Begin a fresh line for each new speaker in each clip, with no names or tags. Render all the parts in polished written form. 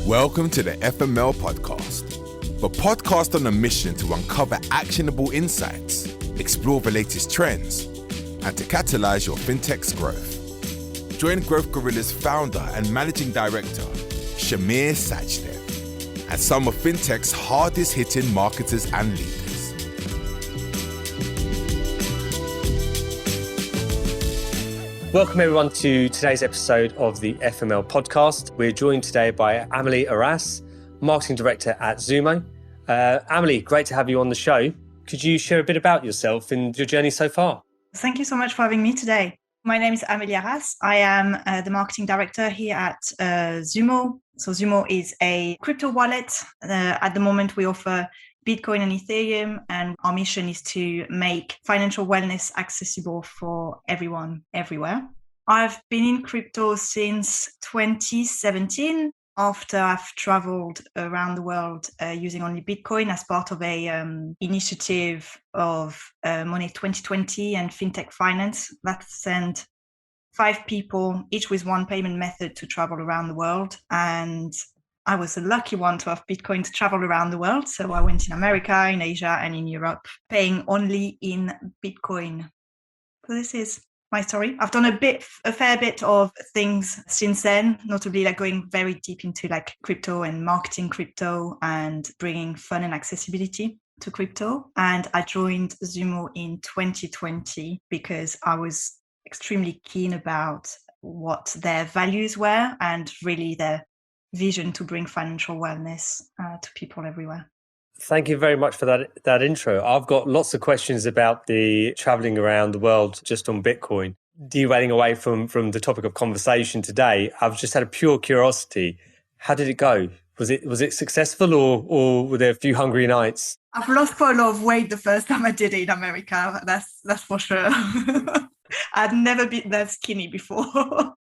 Welcome to the FML Podcast, the podcast on a mission to uncover actionable insights, explore the latest trends, and to catalyze your fintech's growth. Join Growth Gorilla's founder and managing director, Shamir Sachdev, and some of fintech's hardest-hitting marketers and leaders.
Welcome everyone to today's episode of the FML Podcast. We're joined today by Amélie Arras, Marketing Director at Zumo. Amélie, great to have you on the show. Could you share a bit about yourself and your journey so far?
Thank you so much for having me today. My name is Amélie Arras. I am the Marketing Director here at Zumo. So Zumo is a crypto wallet. At the moment, we offer Bitcoin and Ethereum, and our mission is to make financial wellness accessible for everyone, everywhere. I've been in crypto since 2017, after I've traveled around the world using only Bitcoin as part of a initiative of Money 2020 and fintech finance that sent 5 people, each with one payment method, to travel around the world. And I was the lucky one to have Bitcoin to travel around the world. So I went in America, in Asia, and in Europe, paying only in Bitcoin. So this is my story. I've done a fair bit of things since then, notably like going very deep into like crypto and marketing crypto and bringing fun and accessibility to crypto. And I joined Zumo in 2020 because I was extremely keen about what their values were and really their vision to bring financial wellness to people everywhere.
Thank you very much for that intro. I've got lots of questions about the traveling around the world just on Bitcoin. Derailing away from the topic of conversation today, I've just had a pure curiosity. How did it go? Was it successful or were there a few hungry nights?
I've lost quite a lot of weight the first time I did it in America. That's for sure. I'd never been that skinny before.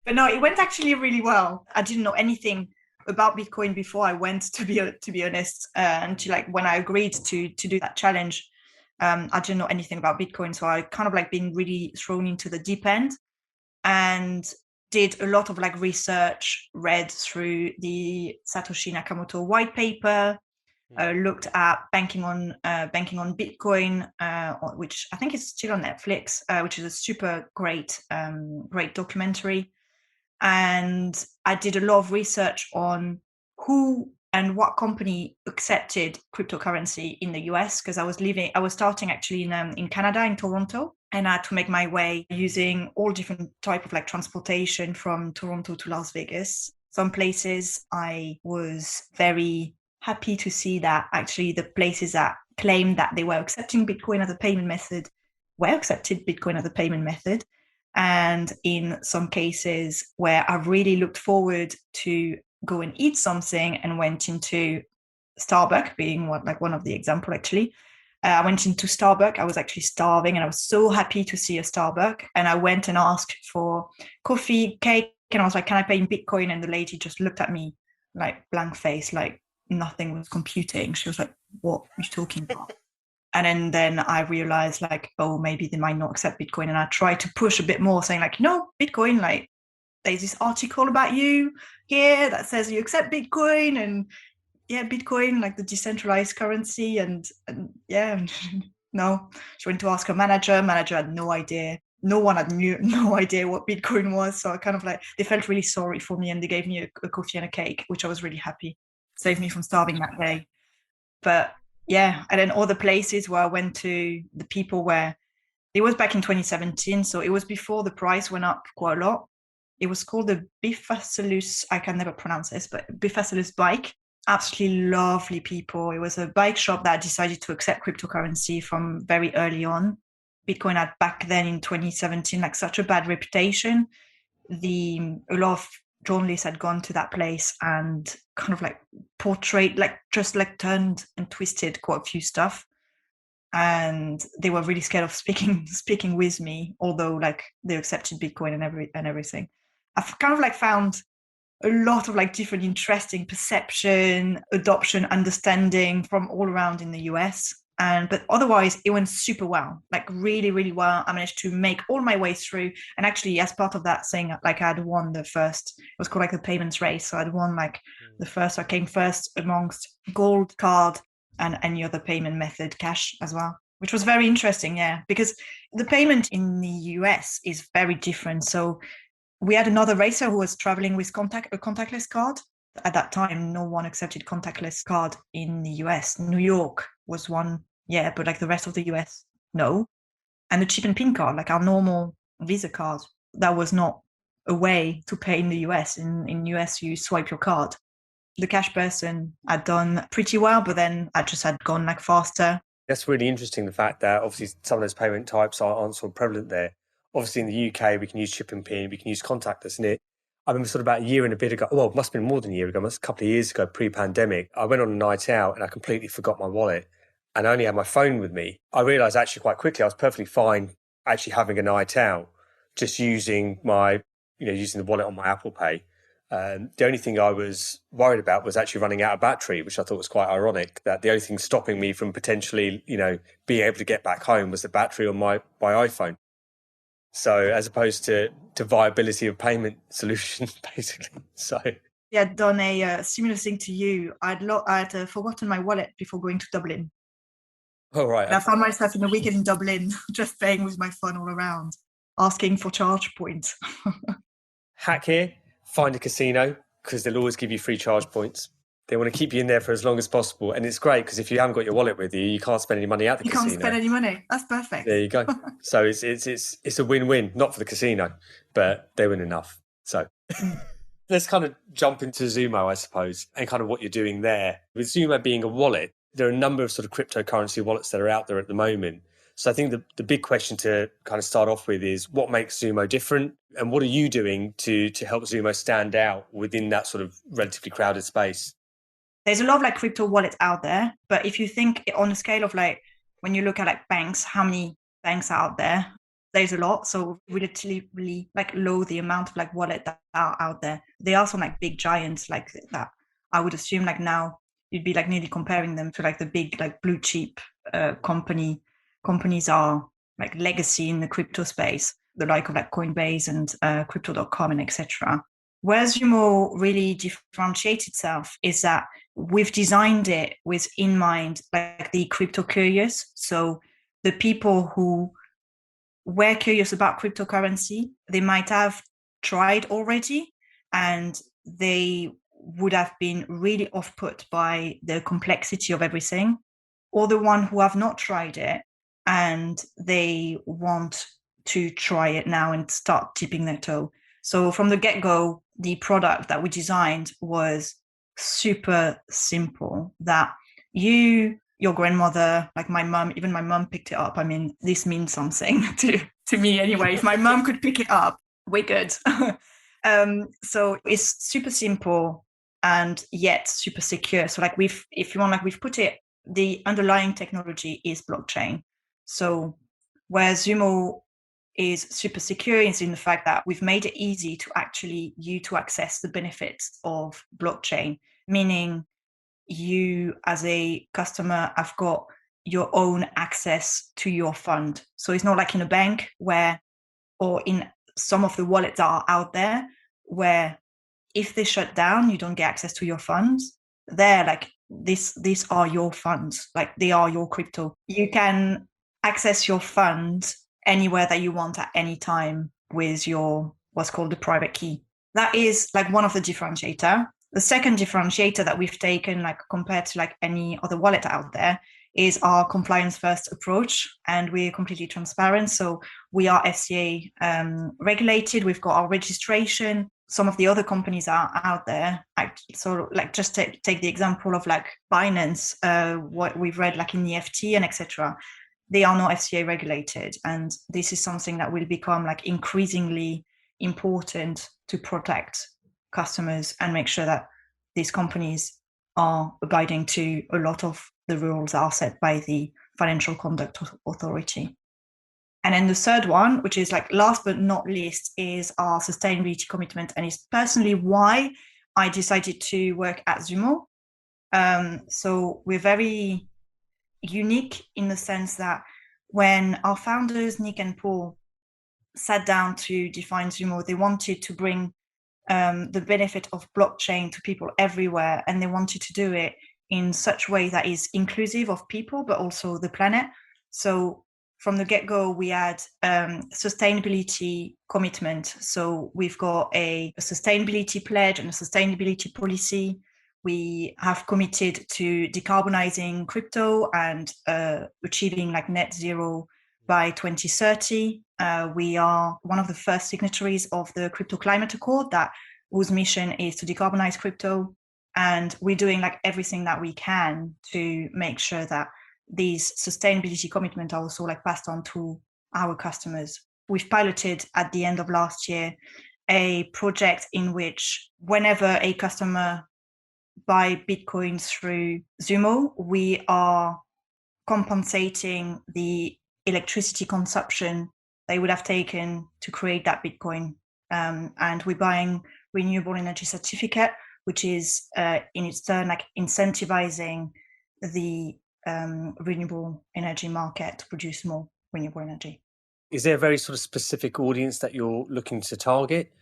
But no, it went actually really well. I didn't know anything about Bitcoin before I went, to be honest, until like when I agreed to do that challenge. I didn't know anything about Bitcoin, so I kind of like been really thrown into the deep end and did a lot of like research, read through the Satoshi Nakamoto white paper, looked at banking on Bitcoin, which I think is still on Netflix, which is a super great documentary. And I did a lot of research on who and what company accepted cryptocurrency in the US, because I was starting actually in Canada, in Toronto, and I had to make my way using all different type of like transportation from Toronto to Las Vegas. Some places I was very happy to see that actually the places that claimed that they were accepting Bitcoin as a payment method were accepted Bitcoin as a payment method. And in some cases where I really looked forward to go and eat something and went into Starbucks, being one of the example actually. I went into Starbucks. I was actually starving and I was so happy to see a Starbucks. And I went and asked for coffee, cake, and I was like, can I pay in Bitcoin? And the lady just looked at me like blank face, like nothing was computing. She was like, what are you talking about? And then I realized like, oh, maybe they might not accept Bitcoin. And I tried to push a bit more saying like, no, Bitcoin, like there's this article about you here that says you accept Bitcoin, and yeah, Bitcoin, like the decentralized currency. And yeah, no, she went to ask her manager had no idea. No one had no idea what Bitcoin was. So I kind of like, they felt really sorry for me and they gave me a coffee and a cake, which I was really happy. Saved me from starving that day. But yeah, and then other places where I went to, the people where it was back in 2017, so it was before the price went up quite a lot. It was called the Biffacelus, I can never pronounce this, but Biffacelus bike. Absolutely lovely people. It was a bike shop that decided to accept cryptocurrency from very early on. Bitcoin had back then in 2017 like such a bad reputation. A lot of journalists had gone to that place and kind of like portrayed, like just like turned and twisted quite a few stuff. And they were really scared of speaking with me, although like they accepted Bitcoin and everything. I've kind of like found a lot of like different interesting perception, adoption, understanding from all around in the US. But otherwise it went super well, like really, really well. I managed to make all my way through. And actually, as part of that thing, like I had won the first, it was called like the payments race. So I'd won like the first, I came first amongst gold, card, and any other payment method, cash as well, which was very interesting. Yeah, because the payment in the US is very different. So we had another racer who was traveling with a contactless card. At that time, no one accepted contactless card in the US. New York was one, yeah, but like the rest of the US, no. And the chip and pin card, like our normal Visa card, that was not a way to pay in the US. In US, you swipe your card. The cash person had done pretty well, but then I just had gone like faster.
That's really interesting, the fact that obviously some of those payment types aren't sort of prevalent there. Obviously in the UK, we can use chip and pin, we can use contactless. And I remember sort of about a year and a bit ago, well, it must have been more than a year ago, a couple of years ago, pre-pandemic, I went on a night out and I completely forgot my wallet and I only had my phone with me. I realised actually quite quickly I was perfectly fine actually having a night out, just using using the wallet on my Apple Pay. The only thing I was worried about was actually running out of battery, which I thought was quite ironic, that the only thing stopping me from potentially, being able to get back home was the battery on my iPhone. So as opposed to viability of payment solution, basically. So
yeah, I'd done a similar thing to you. I'd forgotten my wallet before going to Dublin.
Oh, right.
And I found myself in a weekend in Dublin, just paying with my phone all around, asking for charge points.
Hack here, find a casino, because they'll always give you free charge points. They want to keep you in there for as long as possible. And it's great because if you haven't got your wallet with you, you can't spend any money at the casino.
You can't spend any money. That's perfect.
There you go. So it's a win-win, not for the casino, but they win enough. So let's kind of jump into Zumo, I suppose, and kind of what you're doing there. With Zumo being a wallet, there are a number of sort of cryptocurrency wallets that are out there at the moment. So I think the big question to kind of start off with is what makes Zumo different and what are you doing to help Zumo stand out within that sort of relatively crowded space?
There's a lot of like crypto wallets out there, but if you think on a scale of like, when you look at like banks, how many banks are out there? There's a lot. So relatively like low the amount of like wallet that are out there. There are some like big giants like that. I would assume like now you'd be like nearly comparing them to like the big like blue chip companies are like legacy in the crypto space, the like of like Coinbase and crypto.com and etc. Where Zumo really differentiates itself is that we've designed it with in mind like the crypto curious. So the people who were curious about cryptocurrency, they might have tried already and they would have been really off-put by the complexity of everything, or the one who have not tried it and they want to try it now and start dipping their toe. So from the get-go, the product that we designed was super simple, that your grandmother, like my mum, even my mum picked it up. I mean, this means something to me anyway. If my mum could pick it up, we're good. So it's super simple and yet super secure. So like we've put it, the underlying technology is blockchain. So where Zumo is super secure is in the fact that we've made it easy to actually to access the benefits of blockchain, meaning you as a customer have got your own access to your fund. So it's not like in a bank or in some of the wallets that are out there where if they shut down, you don't get access to your funds. They're like, these are your funds, like they are your crypto. You can access your funds anywhere that you want at any time with your what's called the private key. That is like one of the differentiator. The second differentiator that we've taken, like compared to like any other wallet out there, is our compliance first approach, and we're completely transparent. So we are FCA regulated. We've got our registration. Some of the other companies are out there. So like just take the example of like Binance, what we've read like in the FT and etc. They are not FCA regulated, and this is something that will become like increasingly important to protect customers and make sure that these companies are abiding to a lot of the rules that are set by the Financial Conduct Authority. And then the third one, which is like last but not least, is our sustainability commitment, and it's personally why I decided to work at Zumo. So we're very unique in the sense that when our founders, Nick and Paul, sat down to define Zumo, they wanted to bring the benefit of blockchain to people everywhere, and they wanted to do it in such a way that is inclusive of people, but also the planet. So from the get-go, we had sustainability commitment. So we've got a sustainability pledge and a sustainability policy. We have committed to decarbonizing crypto and achieving like net zero by 2030. We are one of the first signatories of the Crypto Climate Accord, whose mission is to decarbonize crypto. And we're doing like everything that we can to make sure that these sustainability commitments are also like passed on to our customers. We've piloted at the end of last year a project in which whenever a customer buy Bitcoin through Zumo, we are compensating the electricity consumption they would have taken to create that Bitcoin. And we're buying renewable energy certificate, which is in its turn like incentivizing the renewable energy market to produce more renewable energy.
Is there a very sort of specific audience that you're looking to target?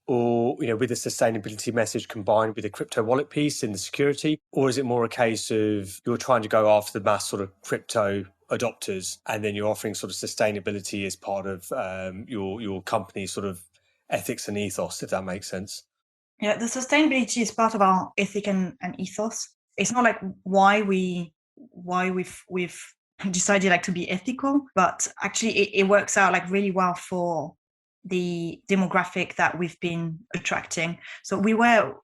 Or, with the sustainability message combined with the crypto wallet piece and the security? Or is it more a case of you're trying to go after the mass sort of crypto adopters, and then you're offering sort of sustainability as part of your company's sort of ethics and ethos, if that makes sense?
Yeah, the sustainability is part of our ethic and ethos. It's not like why we've decided like to be ethical, but actually it works out like really well for the demographic that we've been attracting. So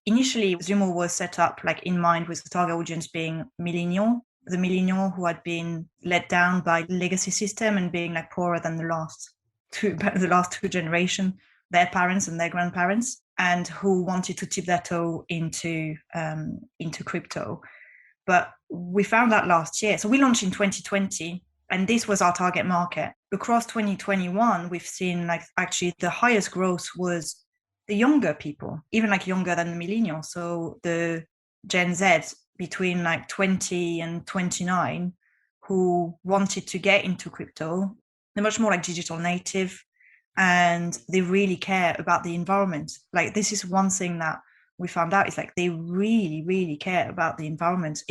initially Zumo was set up like in mind with the target audience being the millennial who had been let down by legacy system and being like poorer than the last two generations, their parents and their grandparents, and who wanted to tip their toe into crypto. But we found out last year. So we launched in 2020, and this was our target market. Across 2021, we've seen like actually the highest growth was the younger people, even like younger than the millennials. So the Gen Z between like 20 and 29 who wanted to get into crypto. They're much more like digital native, and they really care about the environment. Like this is one thing that we found out is like they really, really care about the environment.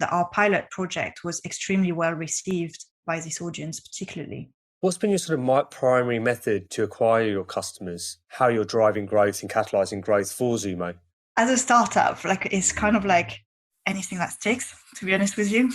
Our pilot project was extremely well received by this audience particularly.
What's been your sort of primary method to acquire your customers? How you're driving growth and catalyzing growth for Zumo?
As a startup, like it's kind of like anything that sticks, to be honest with you.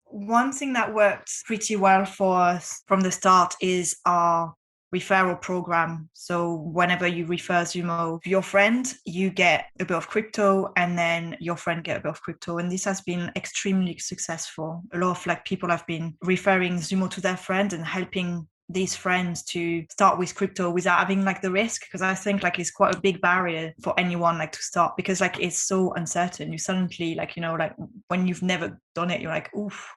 One thing that worked pretty well for us from the start is our referral program. So whenever you refer Zumo to your friend, you get a bit of crypto, and then your friend get a bit of crypto. And this has been extremely successful. A lot of like people have been referring Zumo to their friends and helping these friends to start with crypto without having like the risk, because I think like it's quite a big barrier for anyone like to start, because like it's so uncertain. You suddenly like, like when you've never done it, you're like, oof,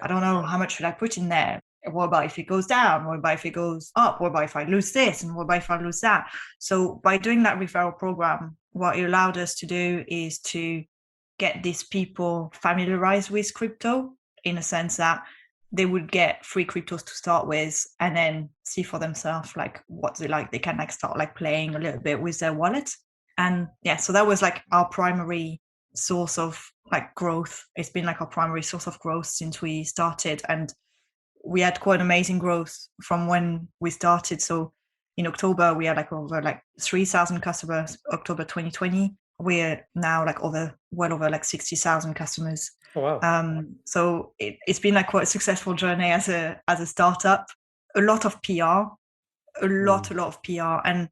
I don't know how much should I put in there. What about if it goes down? What about if it goes up? What about if I lose this? And what about if I lose that? So by doing that referral program, what it allowed us to do is to get these people familiarized with crypto, in a sense that they would get free cryptos to start with, and then see for themselves like what they like. They can like start like playing a little bit with their wallet. And yeah, so that was like our primary source of like growth. It's been like our primary source of growth since we started, and we had quite amazing growth from when we started. So in October, we had like over like 3,000 customers. October 2020, we're now like well over like 60,000 customers.
Oh, wow.
So it's been like quite a successful journey as a startup. A lot of PR, a lot of PR. And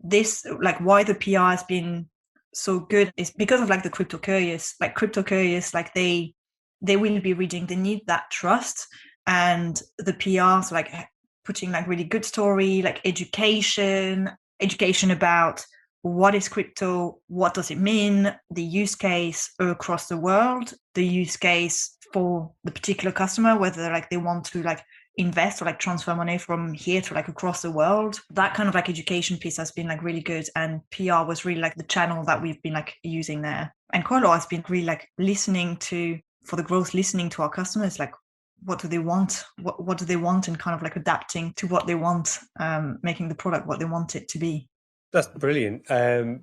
this, like why the PR has been so good is because of like the crypto curious, like they will be reading, they need that trust. And the PRs like putting like really good story, like education about what is crypto, what does it mean, the use case across the world, the use case for the particular customer, whether like they want to like invest or like transfer money from here to like across the world. That kind of like education piece has been like really good, and PR was really like the channel that we've been like using there. And quite a lot has been really like listening to for the growth, listening to our customers, like what do they want? What do they want, and kind of like adapting to what they want, making the product what they want it to be.
That's brilliant. I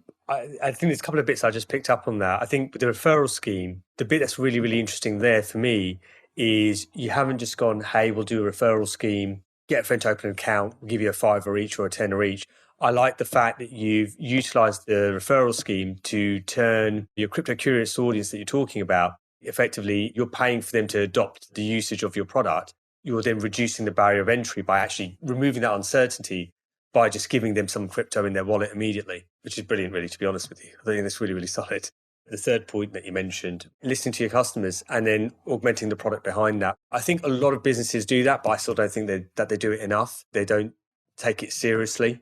think there's a couple of bits I just picked up on that. I think with the referral scheme, the bit that's really, really interesting there for me is you haven't just gone, hey, we'll do a referral scheme, get a friend to open an account, we'll give you a £5 each or a £10 each. I like the fact that you've utilised the referral scheme to turn your crypto curious audience that you're talking about. Effectively, you're paying for them to adopt the usage of your product. You're then reducing the barrier of entry by actually removing that uncertainty by just giving them some crypto in their wallet immediately, which is brilliant, really, to be honest with you. I think that's really, really solid. The third point that you mentioned, listening to your customers and then augmenting the product behind that. I think a lot of businesses do that, but I still don't think that they do it enough. They don't take it seriously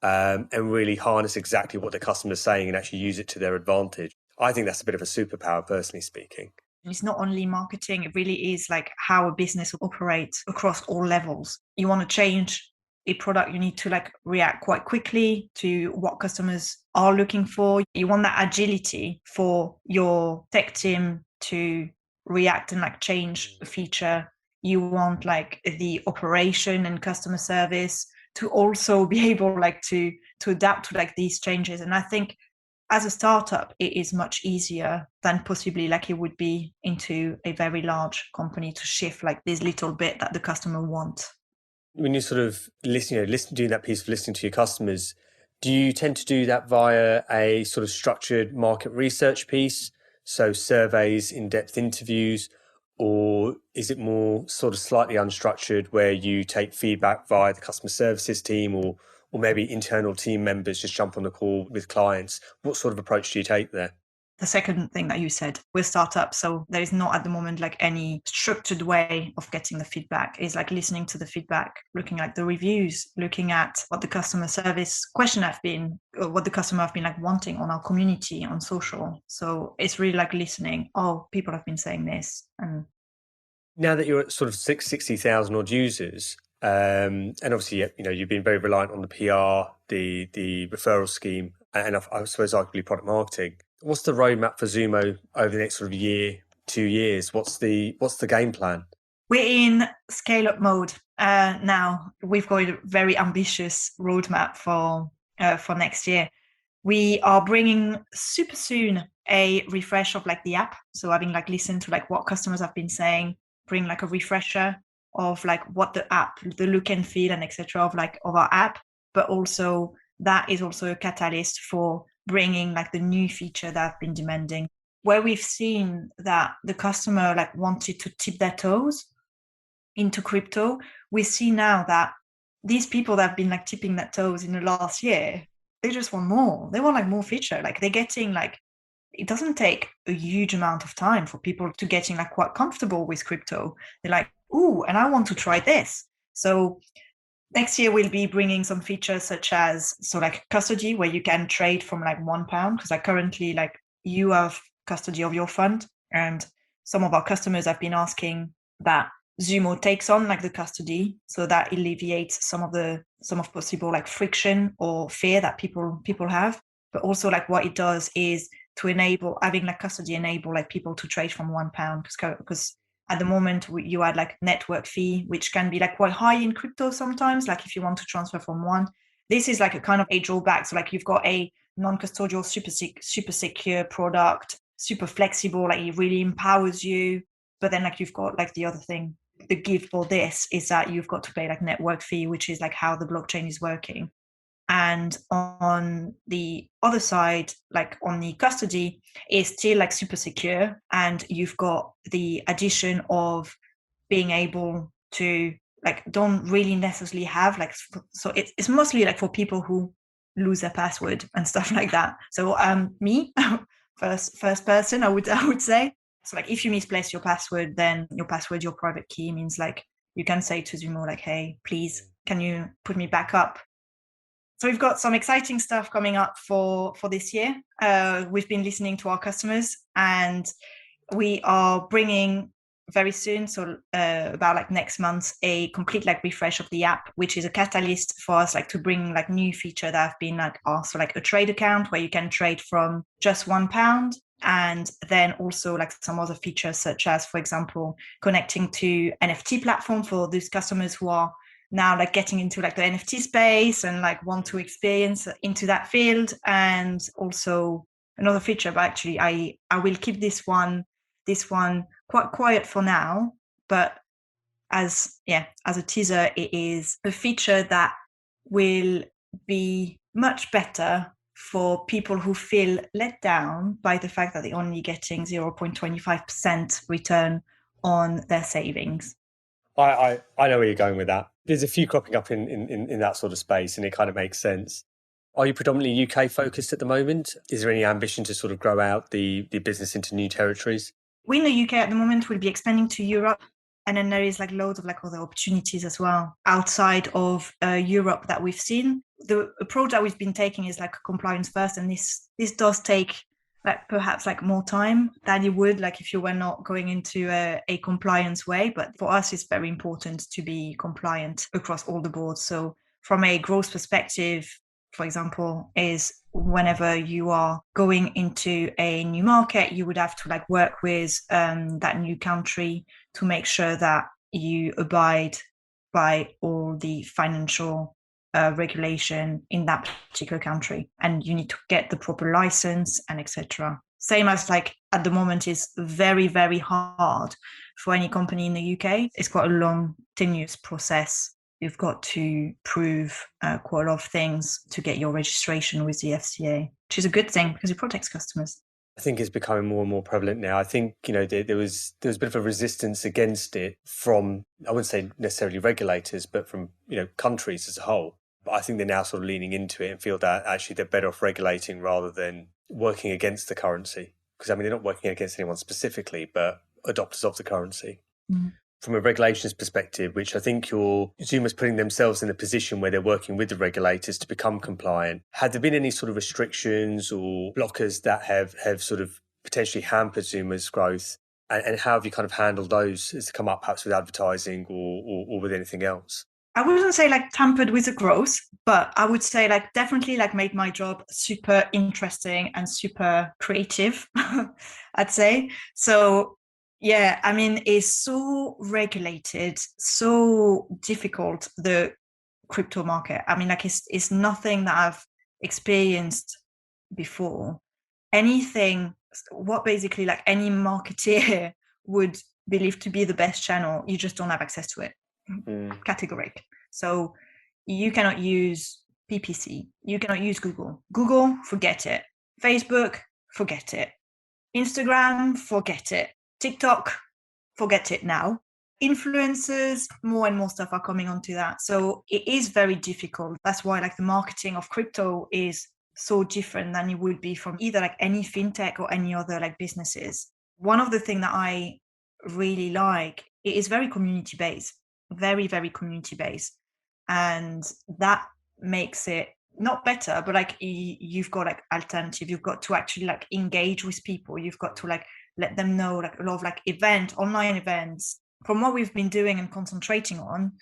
and really harness exactly what the customer's saying and actually use it to their advantage. I think that's a bit of a superpower, personally speaking.
It's not only marketing, it really is like how a business operates across all levels. You want to change a product, you need to like react quite quickly to what customers are looking for. You want that agility for your tech team to react and like change a feature. You want like the operation and customer service to also be able like to adapt to like these changes. And I think as a startup, it is much easier than possibly like it would be into a very large company to shift like this little bit that the customer wants.
When you're sort of doing that piece of listening to your customers, do you tend to do that via a sort of structured market research piece, so surveys, in-depth interviews, or is it more sort of slightly unstructured where you take feedback via the customer services team or maybe internal team members just jump on the call with clients? What sort of approach do you take there?
The second thing that you said, we're startup, so there is not at the moment like any structured way of getting the feedback. It's like listening to the feedback, looking at the reviews, looking at what the customer service question have been, or what the customer have been like wanting on our community, on social. So it's really like listening. Oh, people have been saying this. And
now that you're at sort of 60,000 odd users, and obviously, you've been very reliant on the PR, the referral scheme, and I suppose arguably product marketing. What's the roadmap for Zumo over the next sort of year, 2 years? What's the game plan?
We're in scale-up mode now. We've got a very ambitious roadmap for next year. We are bringing super soon a refresh of like the app. So having like listened to like what customers have been saying, bring like a refresher of like what the app, the look and feel and etc. of our app, but also that is also a catalyst for bringing like the new feature that I've been demanding, where we've seen that the customer like wanted to tip their toes into crypto. We see now that these people that have been like tipping their toes in the last year, they just want more. They want like more feature. Like they're getting like, it doesn't take a huge amount of time for people to getting like quite comfortable with crypto. They're like, ooh, and I want to try this. So next year, we'll be bringing some features such as, so like custody, where you can trade from like £1, because like currently like you have custody of your fund, and some of our customers have been asking that Zumo takes on like the custody, so that alleviates some of possible like friction or fear that people have. But also like what it does is to enable having like custody enable like people to trade from £1, because at the moment, you had like network fee, which can be like quite high in crypto sometimes, like if you want to transfer from one. This is like a kind of a drawback. So like you've got a non-custodial, super secure product, super flexible, like it really empowers you. But then like you've got like the other thing, the gift for this is that you've got to pay like network fee, which is like how the blockchain is working. And on the other side, like on the custody, is still like super secure. And you've got the addition of being able to like, don't really necessarily have like, so it's mostly like for people who lose their password and stuff like that. So me, first person, I would say. So like if you misplace your password, then your password, your private key means like you can say to Zumo like, hey, please, can you put me back up? So we've got some exciting stuff coming up for this year. We've been listening to our customers, and we are bringing very soon, so about like next month, a complete like refresh of the app, which is a catalyst for us like to bring like new feature that have been like also like a trade account where you can trade from just £1 And then also like some other features such as, for example, connecting to NFT platform for those customers who are now like getting into like the NFT space and like want to experience into that field. And also another feature, but actually I will keep this one quite quiet for now, but as a teaser, it is a feature that will be much better for people who feel let down by the fact that they're only getting 0.25% return on their savings.
I know where you're going with that. There's a few cropping up in that sort of space, and it kind of makes sense. Are you predominantly UK focused at the moment? Is there any ambition to sort of grow out the business into new territories?
We in the UK at the moment will be expanding to Europe. And then there is like loads of like other opportunities as well outside of Europe that we've seen. The approach that we've been taking is like compliance first, and this does take like perhaps like more time than you would like if you were not going into a compliance way. But for us, it's very important to be compliant across all the boards. So from a growth perspective, for example, is whenever you are going into a new market, you would have to like work with that new country to make sure that you abide by all the financial regulation in that particular country, and you need to get the proper license and etc. Same as like at the moment is very, very hard for any company in the UK. It's quite a long, tenuous process. You've got to prove quite a lot of things to get your registration with the FCA, which is a good thing because it protects customers.
I think it's becoming more and more prevalent now. I think, there was a bit of a resistance against it from, I wouldn't say necessarily regulators, but from, countries as a whole. But I think they're now sort of leaning into it and feel that actually they're better off regulating rather than working against the currency. Because, they're not working against anyone specifically, but adopters of the currency.
Mm.
From a regulations perspective, which I think Zumo's putting themselves in a position where they're working with the regulators to become compliant. Have there been any sort of restrictions or blockers that have sort of potentially hampered Zumo's growth? And how have you kind of handled those as to come up perhaps with advertising or with anything else?
I wouldn't say like tampered with the growth, but I would say like definitely like made my job super interesting and super creative, I'd say. So yeah, it's so regulated, so difficult, the crypto market. It's nothing that I've experienced before. Anything, what basically like any marketeer would believe to be the best channel, you just don't have access to it. Categoric. So you cannot use PPC. You cannot use Google. Google, forget it. Facebook, forget it. Instagram, forget it. TikTok, forget it now. Influencers, more and more stuff are coming onto that. So it is very difficult. That's why like the marketing of crypto is so different than it would be from either like any fintech or any other like businesses. One of the things that I really like, it is very community based, very, very community based. And that makes it not better, but like you've got like alternative. You've got to actually like engage with people. You've got to like let them know like a lot of like online events. From what we've been doing and concentrating on,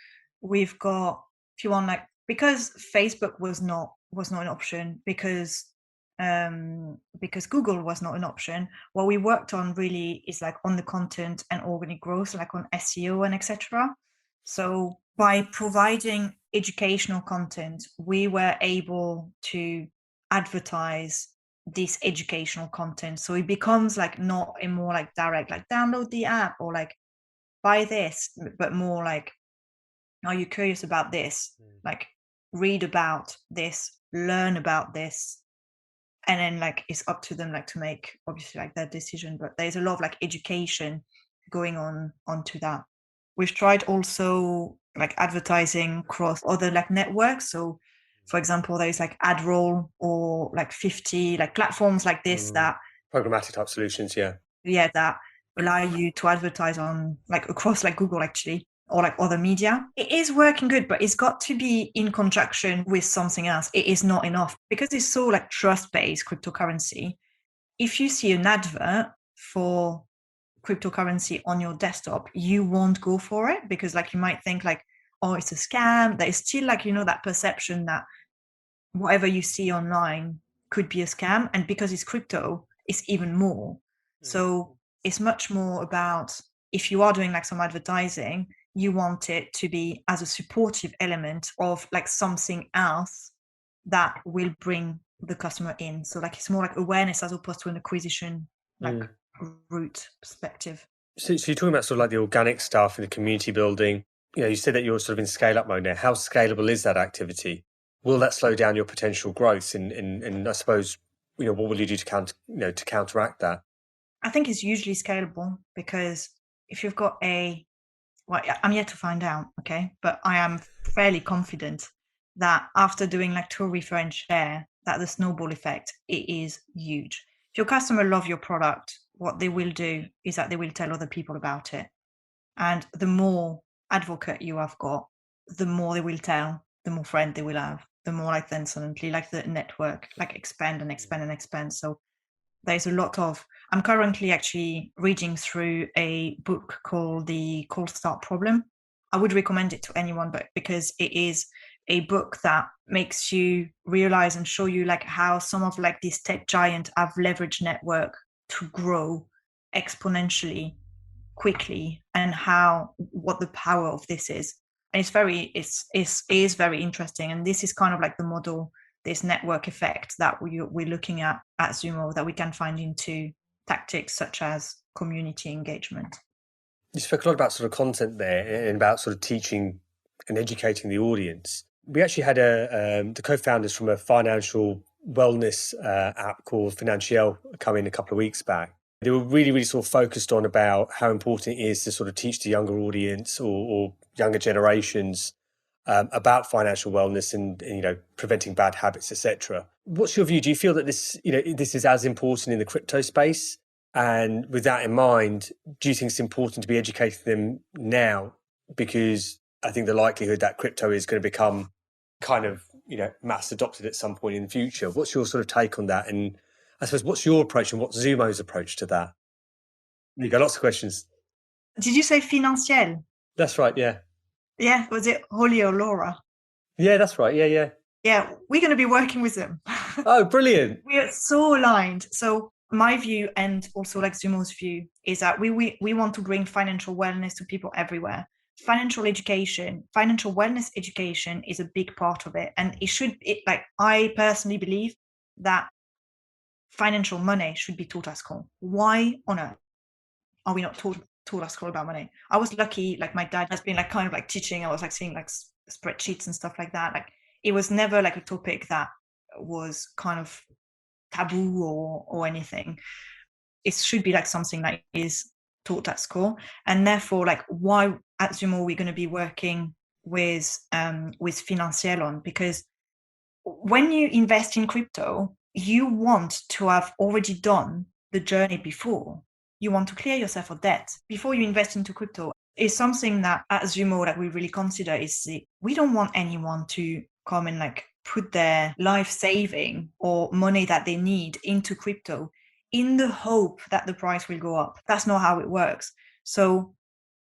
we've got, if you want, like, because Facebook was not an option, because Google was not an option, what we worked on really is like on the content and organic growth, like on SEO and etc. So by providing educational content, we were able to advertise this educational content. So it becomes like not a more like direct, like download the app or like buy this, but more like, are you curious about this? Like read about this, learn about this. And then like it's up to them like to make obviously like their decision. But there's a lot of like education going on onto that. We've tried also like advertising across other like networks. So for example, there's like AdRoll or like 50 like platforms like this that
programmatic type solutions,
that allow you to advertise on like across like Google actually, or like other media. It is working good, but it's got to be in conjunction with something else. It is not enough because it's so like trust-based cryptocurrency. If you see an advert for cryptocurrency on your desktop, you won't go for it because like you might think like, oh, it's a scam. There is still like, that perception that whatever you see online could be a scam. And because it's crypto, it's even more. So it's much more about, if you are doing like some advertising, you want it to be as a supportive element of like something else that will bring the customer in. So like it's more like awareness as opposed to an acquisition like route perspective.
So you're talking about sort of like the organic stuff and the community building. You said that you're sort of in scale up mode now. How scalable is that activity? Will that slow down your potential growth? And I suppose, what will you do to counteract that?
I think it's usually scalable, because if you've got I'm yet to find out, okay? But I am fairly confident that after doing like 2 refer and share, that the snowball effect, it is huge. If your customer love your product, what they will do is that they will tell other people about it. And the more advocate you have got, the more they will tell, the more friend they will have, the more like then suddenly like the network like expand and expand and expand. So there's a lot of, I'm currently actually reading through a book called The Cold Start Problem. I would recommend it to anyone, but because it is a book that makes you realize and show you like how some of like these tech giants have leveraged network to grow exponentially quickly, and what the power of this is. And it is very interesting. And this is kind of like the model, this network effect that we're looking at Zumo, that we can find into tactics such as community engagement.
You spoke a lot about sort of content there and about sort of teaching and educating the audience. We actually had the co-founders from a financial wellness app called Financial come in a couple of weeks back. They were really, really sort of focused on about how important it is to sort of teach the younger audience or younger generations about financial wellness and preventing bad habits, etc. What's your view? Do you feel that this is as important in the crypto space? And with that in mind, do you think it's important to be educating them now? Because I think the likelihood that crypto is going to become kind of mass adopted at some point in the future. What's your sort of take on that? And I suppose what's your approach and what's Zumo's approach to that? You got lots of questions.
Did you say Financial?
That's right, yeah.
Yeah, was it Holly or Laura?
Yeah, that's right, yeah.
Yeah, we're going to be working with them.
Oh, brilliant.
We are so aligned. So my view, and also like Zumo's view, is that we want to bring financial wellness to people everywhere. Financial wellness education is a big part of it. And I personally believe that financial money should be taught at school. Why on earth are we not taught at school about money? I was lucky, like my dad has been like kind of like teaching. I was like seeing like spreadsheets and stuff like that. Like it was never like a topic that was kind of taboo or anything. It should be like something that is taught at school. And therefore, like, why at Zumo we're going to be working with Financial on, because when you invest in crypto, you want to have already done the journey before. You want to clear yourself of debt before you invest into crypto. Is something that at Zumo that we really consider is we don't want anyone to come and like put their life saving or money that they need into crypto in the hope that the price will go up. That's not how it works. So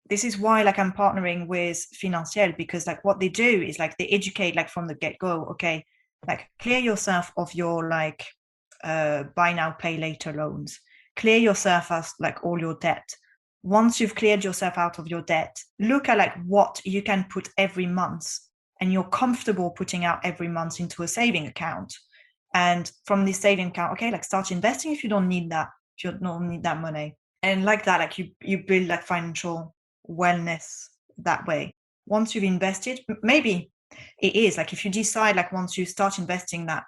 this is why like I'm partnering with Financial, because like what they do is like they educate like from the get-go. Okay, like clear yourself of your like buy now pay later loans. Clear yourself as like all your debt. Once you've cleared yourself out of your debt, look at like what you can put every month and you're comfortable putting out every month into a saving account. And from this saving account, okay, like start investing if you don't need that, if you don't need that money. And like that, like you build like financial wellness that way. Once you've invested, maybe it is like if you decide like once you start investing that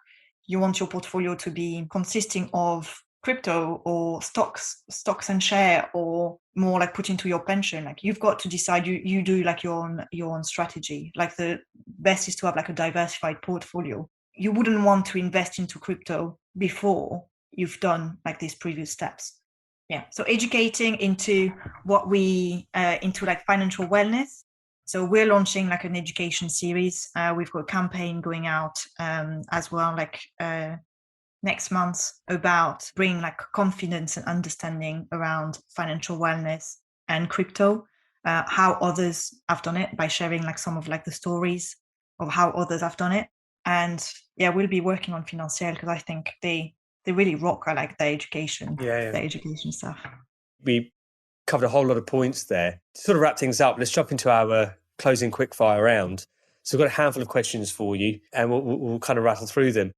you want your portfolio to be consisting of crypto or stocks and share, or more like put into your pension, like you've got to decide, you do like your own strategy. Like the best is to have like a diversified portfolio. You wouldn't want to invest into crypto before you've done like these previous steps. Yeah, so educating into what we into like financial wellness. So we're launching like an education series. We've got a campaign going out as well, like next month, about bringing like confidence and understanding around financial wellness and crypto, how others have done it, by sharing like some of like the stories of how others have done it. And yeah, we'll be working on Financial because I think they they really rock. I like their education,
Yeah.
their education stuff.
We covered a whole lot of points there. To sort of wrap things up, let's jump into our closing quickfire round. So we've got a handful of questions for you, and we'll kind of rattle through them.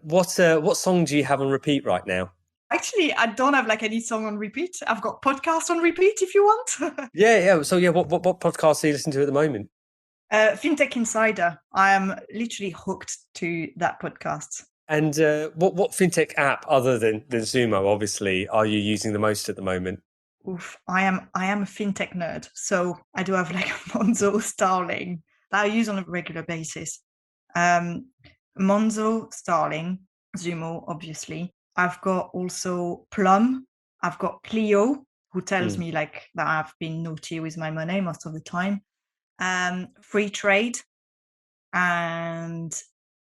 What song do you have on repeat right now?
Actually, I don't have like any song on repeat. I've got podcasts on repeat if you want.
Yeah. So what podcast are you listening to at the moment?
Fintech Insider. I am literally hooked to that podcast.
And what fintech app other than Zumo, obviously, are you using the most at the moment?
Oof, I am a fintech nerd, so I do have like Monzo, Starling that I use on a regular basis. Monzo, Starling, Zumo, obviously. I've got also Plum. I've got Clio, who tells me like that I've been naughty with my money most of the time. Free Trade, and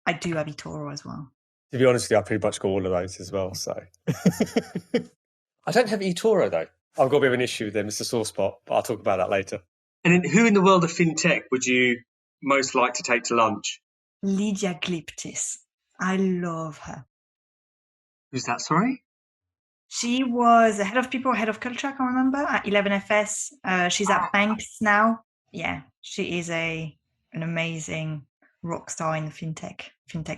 I do have eToro as well.
To be honest with you, I pretty much got all of those as well. So I don't have eToro though. I've got a bit of an issue with them. It's a sore spot, but I'll talk about that later. And then who in the world of fintech would you most like to take to lunch?
Lydia Gliptis. I love her.
Who's that, sorry?
She was the head of people, head of culture, I can't remember, at 11FS. She's at Banks now. Yeah, she is an amazing rock star in the fintech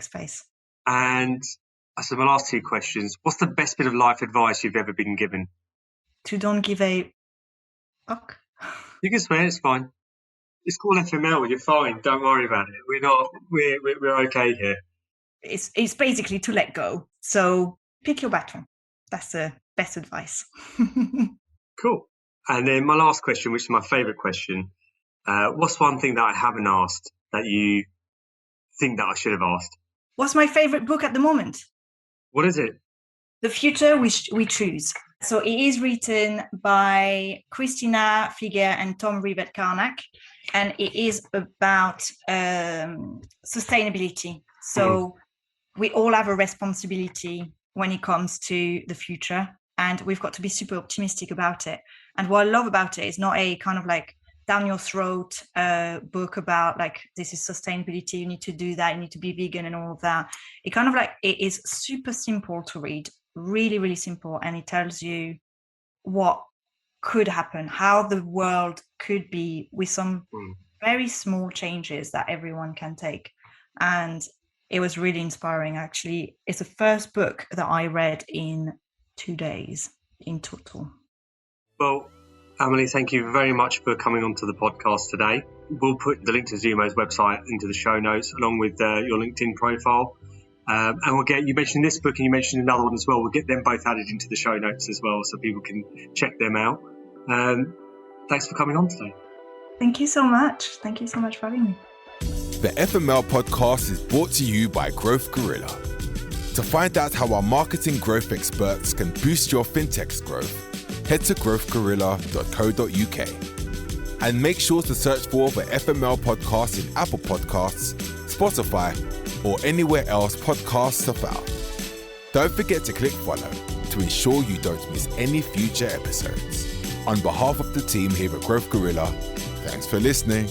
space.
And so my last two questions. What's the best bit of life advice you've ever been given?
To don't give a fuck.
You can swear, it's fine. It's called FML, you're fine. Don't worry about it. We're okay here.
It's basically to let go. So pick your battle. That's the best advice.
Cool. And then my last question, which is my favourite question. What's one thing that I haven't asked that you think that I should have asked?
What's my favourite book at the moment?
What is it?
The Future We Choose. So it is written by Christina Figuer and Tom Rivett-Carnac, and it is about sustainability. So we all have a responsibility when it comes to the future, and we've got to be super optimistic about it. And what I love about it is not a kind of like down your throat book about like, this is sustainability, you need to do that, you need to be vegan and all of that. It kind of like, it is super simple to read, really, really simple. And it tells you what could happen, how the world could be with some very small changes that everyone can take. And it was really inspiring, actually. It's the first book that I read in 2 days in total.
Well, Amélie, thank you very much for coming onto the podcast today. We'll put the link to Zumo's website into the show notes, along with your LinkedIn profile. And we'll get, you mentioned this book and you mentioned another one as well. We'll get them both added into the show notes as well, so people can check them out. Thanks for coming on today.
Thank you so much. Thank you so much for having me.
The FML Podcast is brought to you by Growth Gorilla. To find out how our marketing growth experts can boost your fintech's growth, head to growthgorilla.co.uk. And make sure to search for the FML Podcast in Apple Podcasts, Spotify, or anywhere else podcasts are found. Don't forget to click follow to ensure you don't miss any future episodes. On behalf of the team here at Growth Gorilla, thanks for listening.